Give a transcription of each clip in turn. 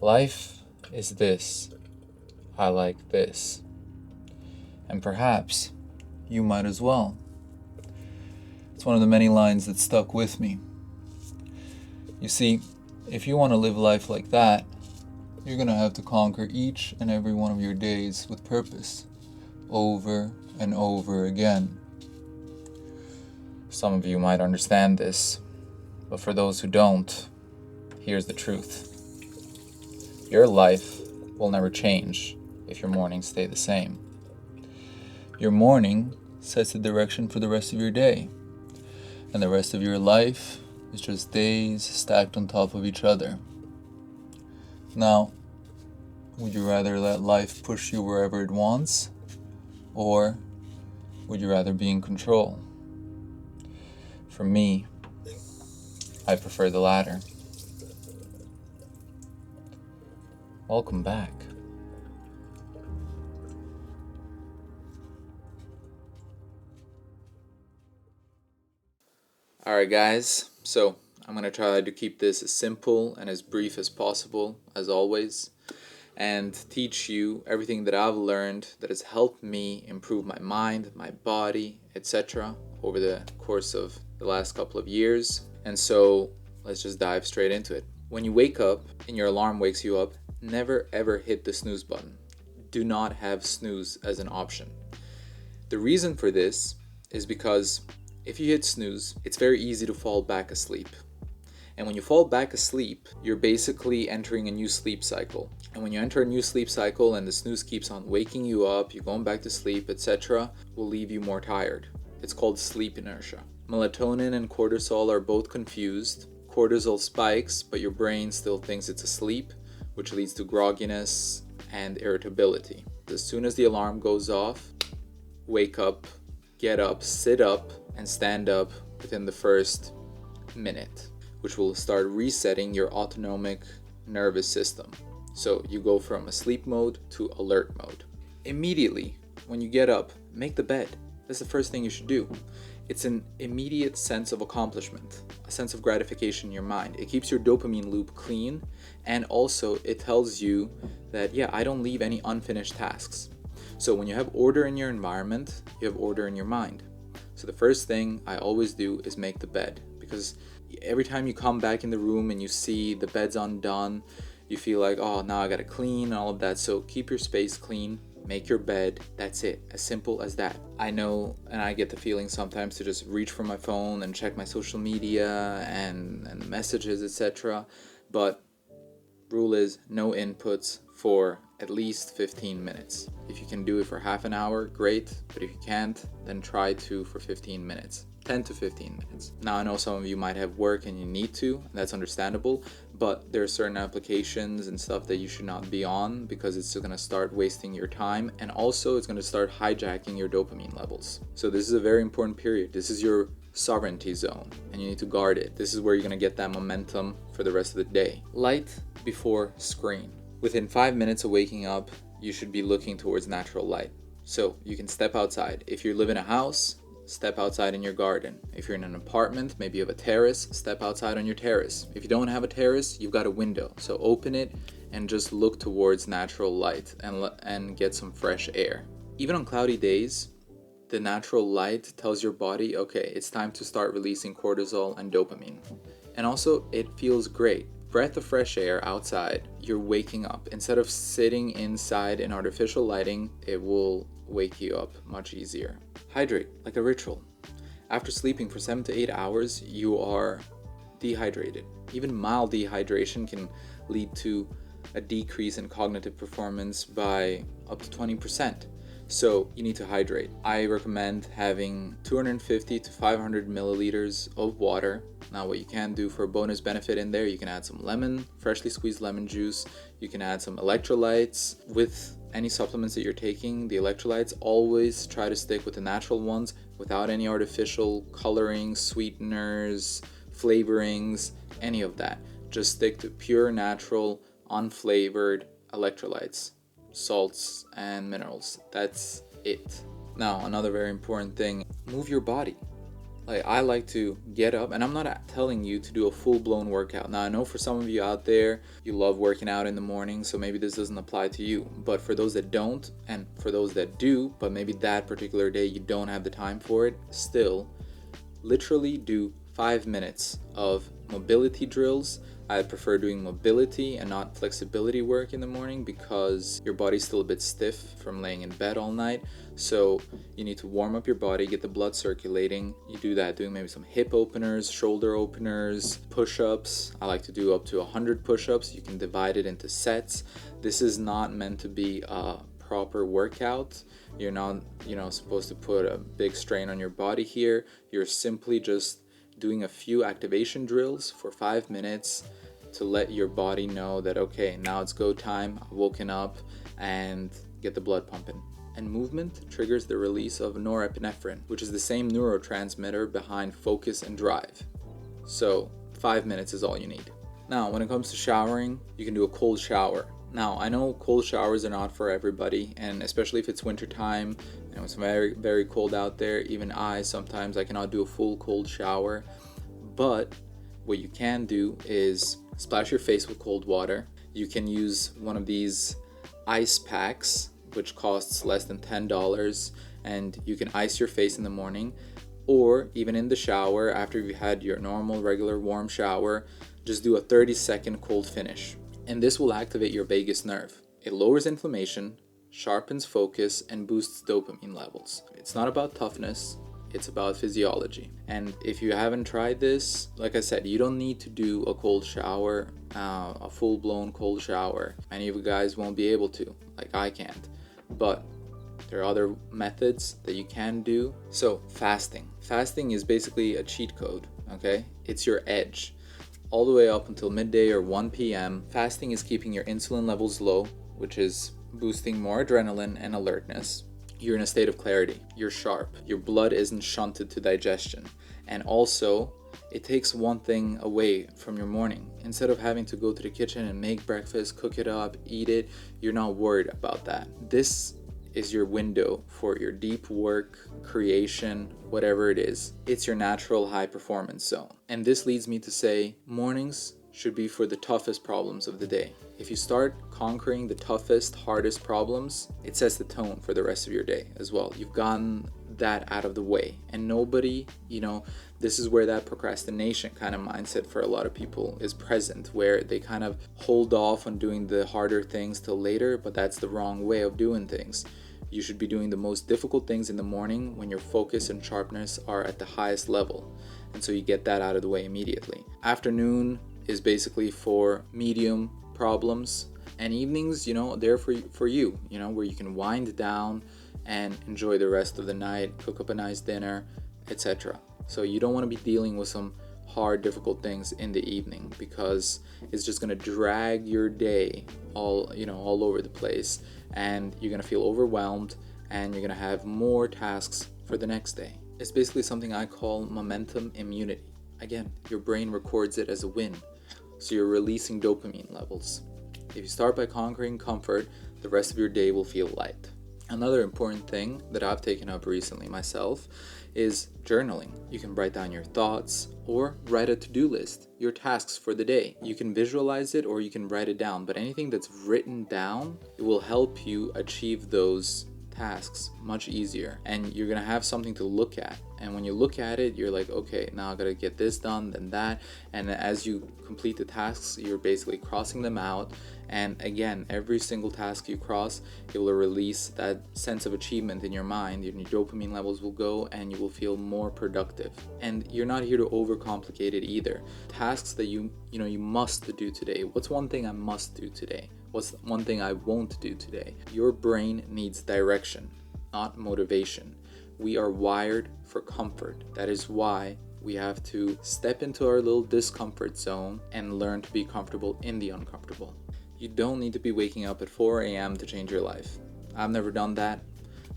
Life is this. I like this. And perhaps you might as well. It's one of the many lines that stuck with me. You see, if you want to live life like that, you're going to have to conquer each and every one of your days with purpose, over and over again. Some of you might understand this, but for those who don't, here's the truth. Your life will never change if your mornings stay the same. Your morning sets the direction for the rest of your day, and the rest of your life is just days stacked on top of each other. Now, would you rather let life push you wherever it wants, or would you rather be in control? For me, I prefer the latter. Welcome back. Alright guys, so I'm going to try to keep this as simple and as brief as possible, as always, and teach you everything that I've learned that has helped me improve my mind, my body, etc. over the course of the last couple of years. And so let's just dive straight into it. When you wake up and your alarm wakes you up, never ever hit the snooze button. Do not have snooze as an option. The reason for this is because if you hit snooze, it's very easy to fall back asleep. And when you fall back asleep, you're basically entering a new sleep cycle. And when you enter a new sleep cycle and the snooze keeps on waking you up, you're going back to sleep, etc., will leave you more tired. It's called sleep inertia. Melatonin and cortisol are both confused. Cortisol spikes, but your brain still thinks it's asleep, which leads to grogginess and irritability. As soon as the alarm goes off, wake up, get up, sit up, and stand up within the first minute, which will start resetting your autonomic nervous system. So you go from asleep mode to alert mode. Immediately, when you get up, make the bed. That's the first thing you should do. It's an immediate sense of accomplishment, a sense of gratification in your mind. It keeps your dopamine loop clean, and also it tells you that, I don't leave any unfinished tasks. So when you have order in your environment, you have order in your mind. So the first thing I always do is make the bed, because every time you come back in the room and you see the bed's undone, you feel like, oh, now I gotta clean and all of that. So keep your space clean, make your bed, that's it, as simple as that. I know, and I get the feeling sometimes to just reach for my phone and check my social media and messages, etc. But rule is no inputs for at least 15 minutes. If you can do it for half an hour, great, but if you can't, then try to for 15 minutes. 10 to 15 minutes. Now I know some of you might have work and you need to, and that's understandable, but there are certain applications and stuff that you should not be on because it's going to start wasting your time, and also it's going to start hijacking your dopamine levels. So this is a very important period. This is your sovereignty zone and you need to guard it. This is where you're going to get that momentum for the rest of the day. Light before screen. Within 5 minutes of waking up, you should be looking towards natural light. So you can step outside. If you live in a house, step outside in your garden. If you're in an apartment, maybe you have a terrace, step outside on your terrace. If you don't have a terrace, you've got a window. So open it and just look towards natural light and get some fresh air. Even on cloudy days, the natural light tells your body, okay, it's time to start releasing cortisol and dopamine. And also, it feels great. Breath of fresh air outside, you're waking up. Instead of sitting inside in artificial lighting, it will wake you up much easier. Hydrate like a ritual. After sleeping for 7 to 8 hours, you are dehydrated. Even mild dehydration can lead to a decrease in cognitive performance by up to 20%. So you need to hydrate. I recommend having 250 to 500 milliliters of water. Now what you can do for a bonus benefit in there, you can add some lemon, freshly squeezed lemon juice. You can add some electrolytes. With any supplements that you're taking, the electrolytes, always try to stick with the natural ones without any artificial coloring, sweeteners, flavorings, any of that. Just stick to pure, natural, unflavored electrolytes, salts and minerals. That's it. Now, another very important thing, move your body. Like, I like to get up, and I'm not telling you to do a full-blown workout. Now, I know for some of you out there, you love working out in the morning, so maybe this doesn't apply to you. But for those that don't, and for those that do, but maybe that particular day you don't have the time for it, still, literally do 5 minutes of mobility drills. I prefer doing mobility and not flexibility work in the morning because your body's still a bit stiff from laying in bed all night. So you need to warm up your body, get the blood circulating. You do that doing maybe some hip openers, shoulder openers, push-ups. I like to do up to 100 push-ups. You can divide it into sets. This is not meant to be a proper workout. You're not, supposed to put a big strain on your body here. You're simply just doing a few activation drills for 5 minutes to let your body know that, okay, now it's go time, I've woken up, and get the blood pumping. And movement triggers the release of norepinephrine, which is the same neurotransmitter behind focus and drive. So 5 minutes is all you need. Now, when it comes to showering, you can do a cold shower. Now, I know cold showers are not for everybody, and especially if it's winter time and it's very, very cold out there, even sometimes I cannot do a full cold shower. But what you can do is splash your face with cold water. You can use one of these ice packs, which costs less than $10, and you can ice your face in the morning, or even in the shower after you've had your normal, regular warm shower, just do a 30-second cold finish. And this will activate your vagus nerve. It lowers inflammation, sharpens focus, and boosts dopamine levels. It's not about toughness, it's about physiology. And if you haven't tried this, like I said, you don't need to do a cold shower, a full-blown cold shower. Many of you guys won't be able to, like I can't. But there are other methods that you can do. So fasting. Fasting is basically a cheat code, okay? It's your edge. All the way up until midday or 1 p.m. Fasting is keeping your insulin levels low, which is boosting more adrenaline and alertness. You're in a state of clarity. You're sharp. Your blood isn't shunted to digestion. And also, it takes one thing away from your morning. Instead of having to go to the kitchen and make breakfast, cook it up, eat it, you're not worried about that. This is your window for your deep work, creation, whatever it is. It's your natural high performance zone. And this leads me to say mornings should be for the toughest problems of the day. If you start conquering the toughest, hardest problems, it sets the tone for the rest of your day as well. You've gotten that out of the way, and nobody, this is where that procrastination kind of mindset for a lot of people is present, where they kind of hold off on doing the harder things till later, but that's the wrong way of doing things. You should be doing the most difficult things in the morning when your focus and sharpness are at the highest level, and so you get that out of the way immediately. Afternoon is basically for medium problems, and evenings, they're for you, where you can wind down and enjoy the rest of the night, cook up a nice dinner, etc. So you don't want to be dealing with some hard, difficult things in the evening, because it's just going to drag your day all over the place, and you're going to feel overwhelmed, and you're going to have more tasks for the next day. It's basically something I call momentum immunity. Again, your brain records it as a win, so you're releasing dopamine levels. If you start by conquering comfort, the rest of your day will feel light. Another important thing that I've taken up recently myself is journaling. You can write down your thoughts or write a to-do list, your tasks for the day. You can visualize it or you can write it down, but anything that's written down, it will help you achieve those tasks much easier, and you're gonna have something to look at. And when you look at it, you're like, okay, now I gotta get this done, then that, and as you complete the tasks, you're basically crossing them out. And again, every single task you cross, it will release that sense of achievement in your mind, and your dopamine levels will go, and you will feel more productive. And you're not here to overcomplicate it either. Tasks that you must do today. What's one thing I must do today? What's one thing I won't do today? Your brain needs direction, not motivation. We are wired for comfort. That is why we have to step into our little discomfort zone and learn to be comfortable in the uncomfortable. You don't need to be waking up at 4 a.m. to change your life. I've never done that.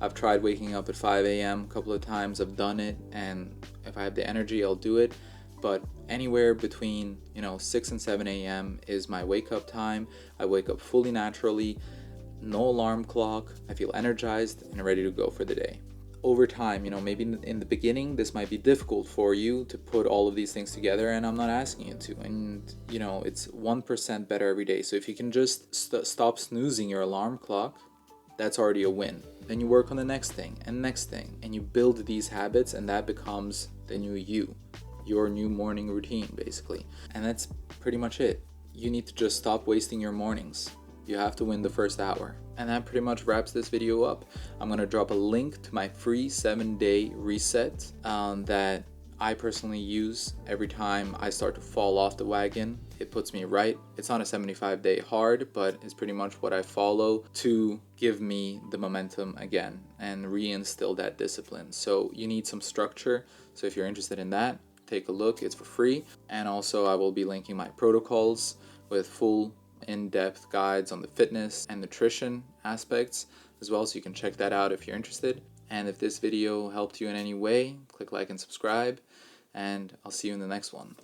I've tried waking up at 5 a.m. a couple of times. I've done it, and if I have the energy, I'll do it. But anywhere between 6 and 7 a.m. is my wake up time. I wake up fully naturally, no alarm clock. I feel energized and ready to go for the day. over time, maybe in the beginning this might be difficult for you to put all of these things together, and I'm not asking you to. And it's 1% better every day. So if you can just stop snoozing your alarm clock, that's already a win. Then you work on the next thing and next thing, and you build these habits, and that becomes the new you, your new morning routine, basically. And that's pretty much it. You need to just stop wasting your mornings. You have to win the first hour. And that pretty much wraps this video up. I'm going to drop a link to my free 7-day reset that I personally use every time I start to fall off the wagon. It puts me right. It's not a 75-day hard, but it's pretty much what I follow to give me the momentum again and reinstill that discipline. So you need some structure. So if you're interested in that, take a look. It's for free. And also I will be linking my protocols with full in-depth guides on the fitness and nutrition aspects as well, so you can check that out if you're interested. And if this video helped you in any way, click like and subscribe, and I'll see you in the next one.